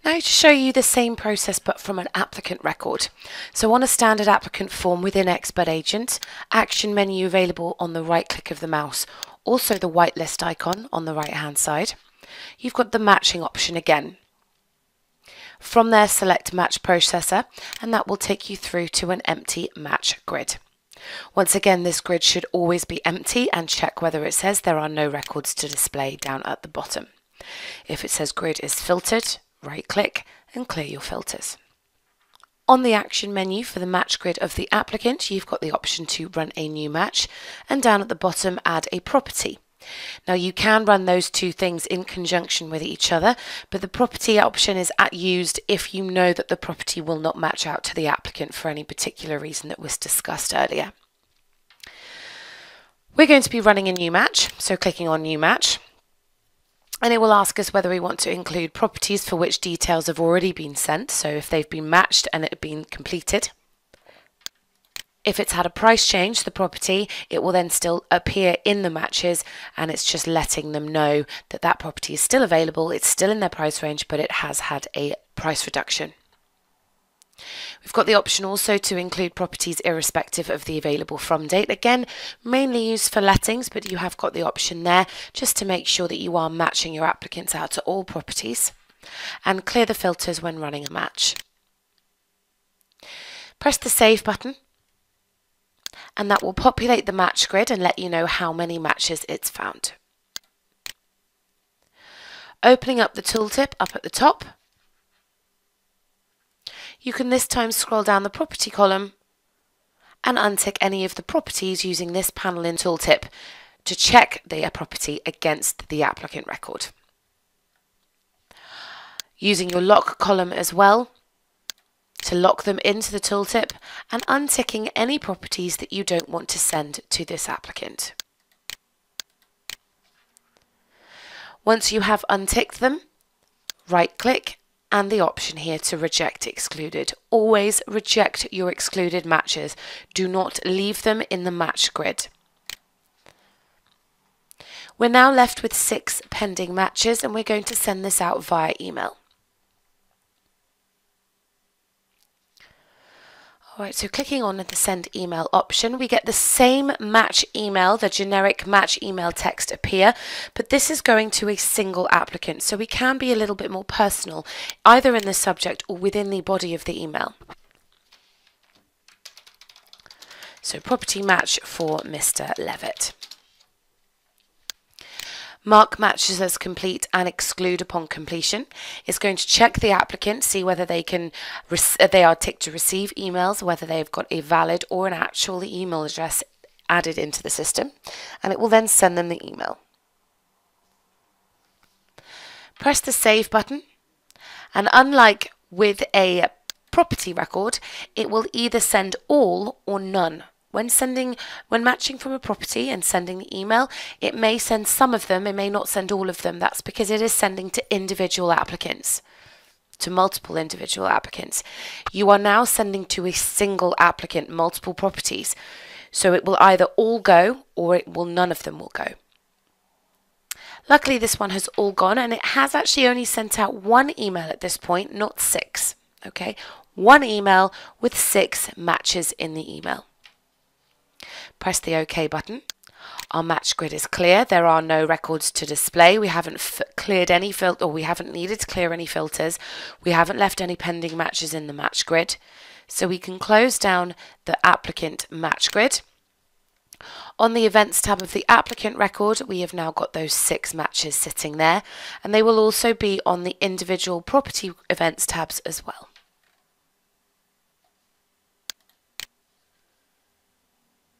Now to show you the same process but from an applicant record. So on a standard applicant form within Expert Agent, action menu available on the right click of the mouse, also the whitelist icon on the right hand side. You've got the matching option again. From there select Match Processor and that will take you through to an empty match grid. Once again, this grid should always be empty and check whether it says there are no records to display down at the bottom. If it says grid is filtered, right click and clear your filters. On the action menu for the match grid of the applicant, you've got the option to run a new match and down at the bottom add a property. Now you can run those two things in conjunction with each other, but the property option is used if you know that the property will not match out to the applicant for any particular reason that was discussed earlier. We're going to be running a new match, so clicking on new match, and it will ask us whether we want to include properties for which details have already been sent, so if they've been matched and it been completed. If it's had a price change, the property, it will then still appear in the matches and it's just letting them know that that property is still available, it's still in their price range, but it has had a price reduction. We've got the option also to include properties irrespective of the available from date. Again, mainly used for lettings, but you have got the option there just to make sure that you are matching your applicants out to all properties, and clear the filters when running a match. Press the Save button and that will populate the match grid and let you know how many matches it's found. Opening up the tooltip up at the top, you can this time scroll down the property column and untick any of the properties using this panel in tooltip to check their property against the applicant record. Using your lock column as well to lock them into the tooltip and unticking any properties that you don't want to send to this applicant. Once you have unticked them, right click and the option here to reject excluded. Always reject your excluded matches. Do not leave them in the match grid. We're now left with 6 pending matches and we're going to send this out via email. Alright, so clicking on the send email option, we get the same match email, the generic match email text appear, but this is going to a single applicant, so we can be a little bit more personal, either in the subject or within the body of the email. So property match for Mr. Levitt. Mark matches as complete and exclude upon completion. It's going to check the applicant, see whether they are ticked to receive emails, whether they've got a valid or an actual email address added into the system, and it will then send them the email. Press the Save button, and unlike with a property record, it will either send all or none. When matching from a property and sending the email, it may send some of them, it may not send all of them. That's because it is sending to individual applicants, to multiple individual applicants. You are now sending to a single applicant, multiple properties. So it will either all go or none of them will go. Luckily this one has all gone and it has actually only sent out 1 email at this point, not 6. Okay, 1 email with 6 matches in the email. Press the OK button. Our match grid is clear. There are no records to display. We haven't cleared any filter, or we haven't needed to clear any filters. We haven't left any pending matches in the match grid. So we can close down the applicant match grid. On the events tab of the applicant record, we have now got those 6 matches sitting there, and they will also be on the individual property events tabs as well.